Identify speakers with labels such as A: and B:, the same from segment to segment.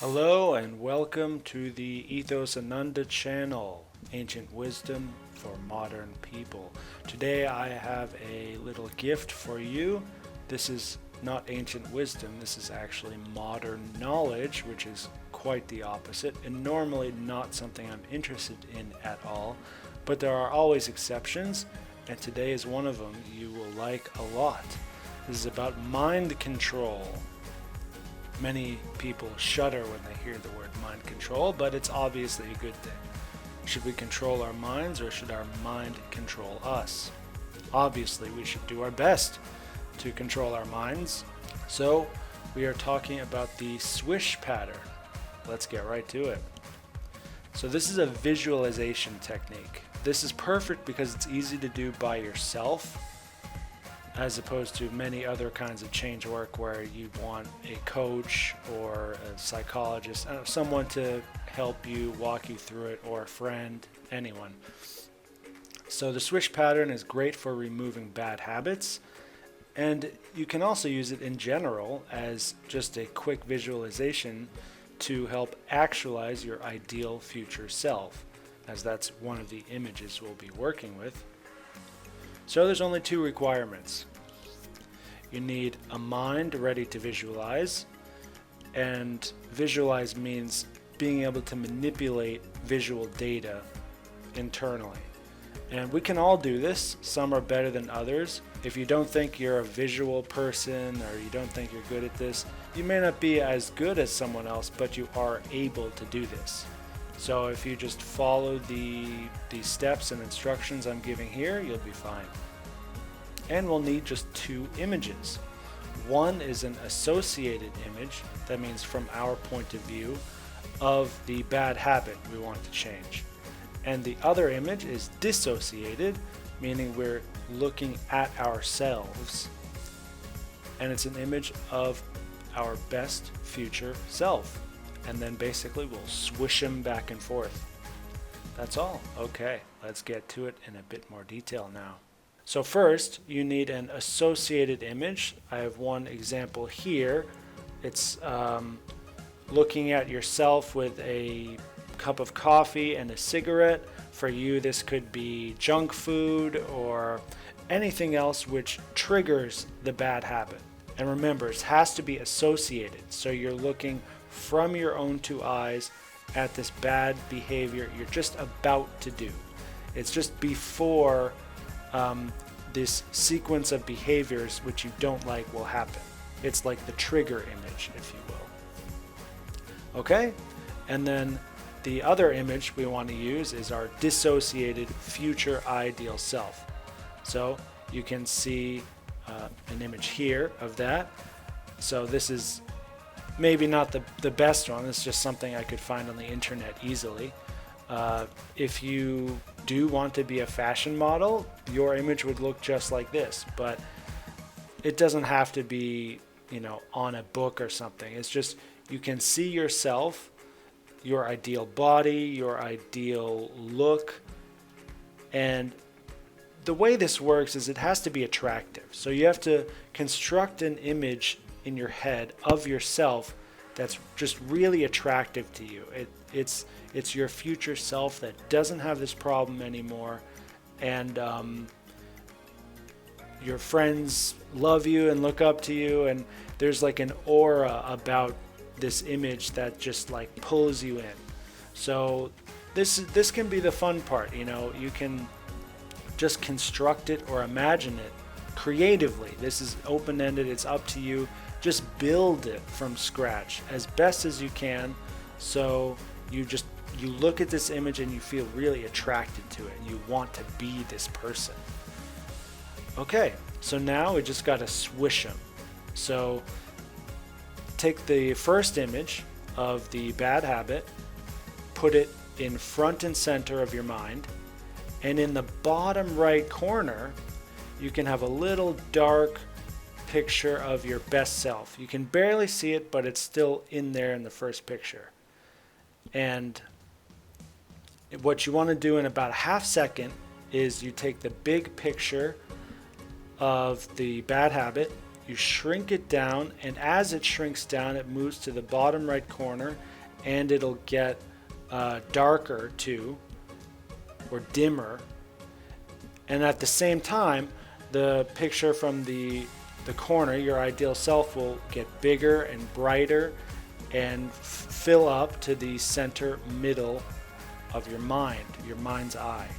A: Hello and welcome to the Ethos Ananda channel, Ancient Wisdom for Modern People. Today I have a little gift for you. This is not ancient wisdom, this is actually modern knowledge, which is quite the opposite and normally not something I'm interested in at all. But there are always exceptions, and today is one of them you will like a lot. This is about mind control. Many people shudder when they hear the word mind control, but it's obviously a good thing. Should we control our minds or should our mind control us? Obviously, we should do our best to control our minds. So, we are talking about the Swish Pattern. Let's get right to it. So this is a visualization technique. This is perfect because it's easy to do by yourself, as opposed to many other kinds of change work where you want a coach or a psychologist, someone to help you, walk you through it, or a friend, anyone. So the Swish Pattern is great for removing bad habits, and you can also use it in general as just a quick visualization to help actualize your ideal future self, as that's one of the images we'll be working with. So there's only two requirements. You need a mind ready to visualize, and visualize means being able to manipulate visual data internally. And we can all do this. Some are better than others. If you don't think you're a visual person or you don't think you're good at this, you may not be as good as someone else, but you are able to do this. So if you just follow the steps and instructions I'm giving here, you'll be fine. And we'll need just two images. One is an associated image, that means from our point of view, of the bad habit we want to change. And the other image is dissociated, meaning we're looking at ourselves. And it's an image of our best future self. And then basically we'll swish them back and forth. That's all. Okay, let's get to it in a bit more detail now. So first, you need an associated image. I have one example here. It's looking at yourself with a cup of coffee and a cigarette. For you, this could be junk food or anything else which triggers the bad habit. And remember, it has to be associated. So you're looking from your own two eyes at this bad behavior you're just about to do. It's just before this sequence of behaviors which you don't like will happen. It's like the trigger image, if you will. Okay? And then the other image we want to use is our dissociated future ideal self. So you can see an image here of that. So this is maybe not the best one. It's just something I could find on the internet easily. If you do want to be a fashion model, your image would look just like this, but it doesn't have to be, on a book or something. It's just you can see yourself, your ideal body, your ideal look, and the way this works is it has to be attractive. So you have to construct an image in your head of yourself that's just really attractive to you. It's your future self that doesn't have this problem anymore, and your friends love you and look up to you, and there's like an aura about this image that just like pulls you in. So this can be the fun part. You can just construct it or imagine it creatively. This is open-ended. It's up to you. Just build it from scratch as best as you can. So you look at this image and you feel really attracted to it. You want to be this person. Okay, so now we just got to swish them. So take the first image of the bad habit, put it in front and center of your mind, and in the bottom right corner, you can have a little dark picture of your best self. You can barely see it, but it's still in there in the first picture. And what you want to do in about a half second is you take the big picture of the bad habit, you shrink it down, and as it shrinks down, it moves to the bottom right corner, and it'll get darker too, or dimmer. And at the same time, the picture from the corner, your ideal self, will get bigger and brighter and fill up to the center middle of your mind's eye.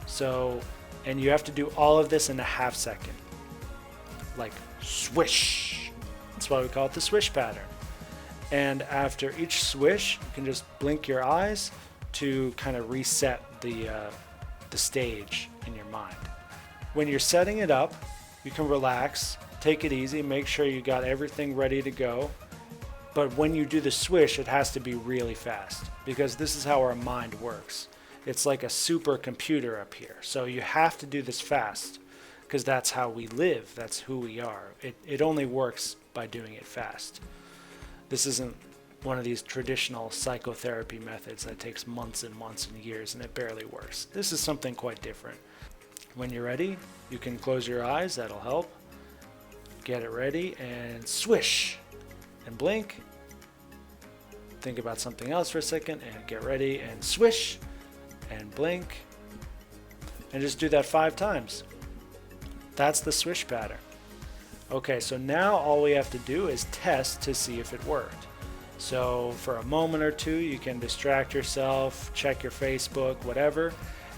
A: So, and you have to do all of this in a half second. Like swish. That's why we call it the swish pattern. And after each swish, you can just blink your eyes to kind of reset the stage in your mind. When you're setting it up, you can relax, take it easy, make sure you got everything ready to go. But when you do the swish, it has to be really fast, because this is how our mind works. It's like a supercomputer up here. So you have to do this fast, because that's how we live. That's who we are. It only works by doing it fast. This isn't one of these traditional psychotherapy methods that takes months and months and years and it barely works. This is something quite different. When you're ready, you can close your eyes. That'll help. Get it ready and swish and blink. Think about something else for a second and get ready and swish and blink. And just do that 5 times. That's the swish pattern. Okay, so now all we have to do is test to see if it worked. So for a moment or two, you can distract yourself, check your Facebook, whatever.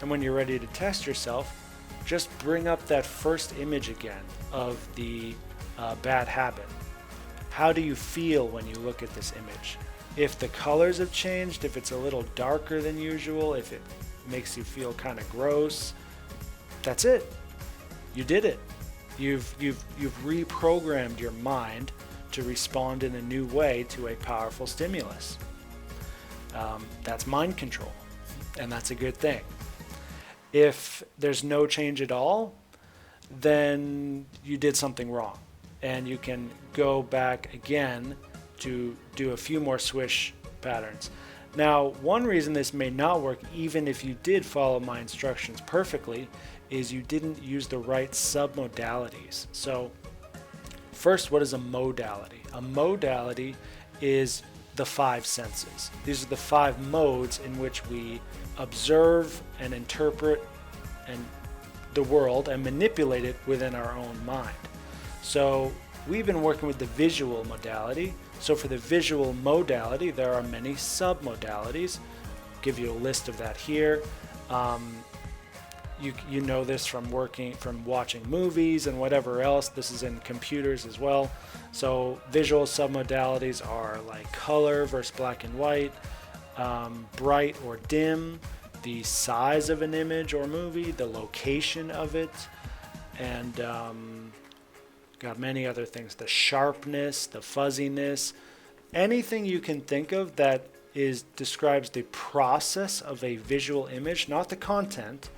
A: And when you're ready to test yourself, just bring up that first image again of the bad habit. How do you feel when you look at this image? If the colors have changed, if it's a little darker than usual, if it makes you feel kind of gross, that's it. You did it. You've reprogrammed your mind to respond in a new way to a powerful stimulus. That's mind control, and that's a good thing. If there's no change at all, then you did something wrong, and you can go back again to do a few more swish patterns. Now, one reason this may not work, even if you did follow my instructions perfectly, is you didn't use the right submodalities. So first, what is a modality? A modality is the 5 senses. These are the 5 modes in which we observe and interpret and the world and manipulate it within our own mind. So we've been working with the visual modality. So for the visual modality, there are many submodalities. I'll give you a list of that here. You know this from watching movies and whatever else. This is in computers as well. So visual submodalities are like color versus black and white, bright or dim, the size of an image or movie, the location of it, and got many other things. The sharpness, the fuzziness, anything you can think of that describes the process of a visual image, not the content.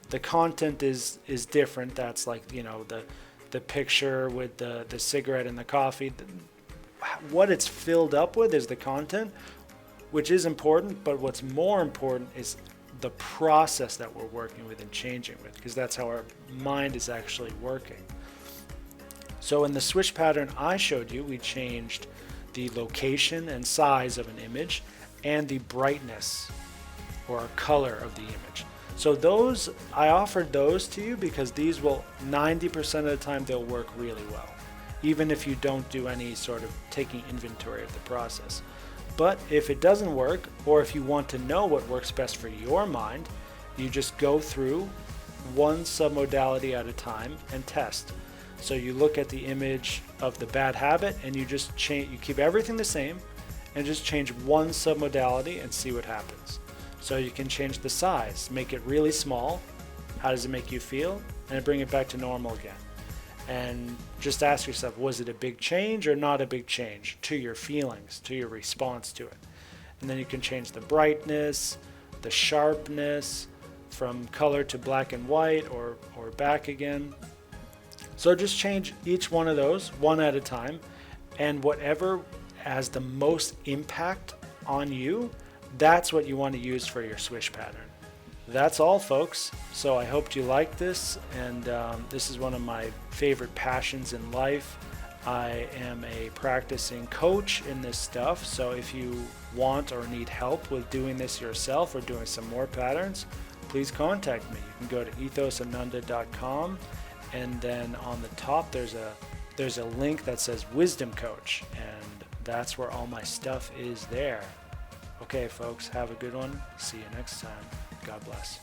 A: The content is different. That's like, the picture with the cigarette and the coffee. What it's filled up with is the content, which is important, but what's more important is the process that we're working with and changing with, because that's how our mind is actually working. So in the swish pattern I showed you, we changed the location and size of an image and the brightness or color of the image. So I offered those to you because these will 90% of the time they'll work really well, even if you don't do any sort of taking inventory of the process. But if it doesn't work, or if you want to know what works best for your mind, you just go through one submodality at a time and test. So you look at the image of the bad habit and you just change, you keep everything the same and just change one submodality and see what happens. So you can change the size, make it really small. How does it make you feel? And bring it back to normal again. And just ask yourself, was it a big change or not a big change to your feelings, to your response to it? And then you can change the brightness, the sharpness, from color to black and white or back again. So just change each one of those one at a time, and whatever has the most impact on you, that's what you want to use for your swish pattern. That's all, folks. So I hope you like this, and this is one of my favorite passions in life. I am a practicing coach in this stuff, so if you want or need help with doing this yourself or doing some more patterns, please contact me. You can go to ethosananda.com, and then on the top there's a link that says Wisdom Coach, and that's where all my stuff is there. Okay, folks, have a good one. See you next time. God bless.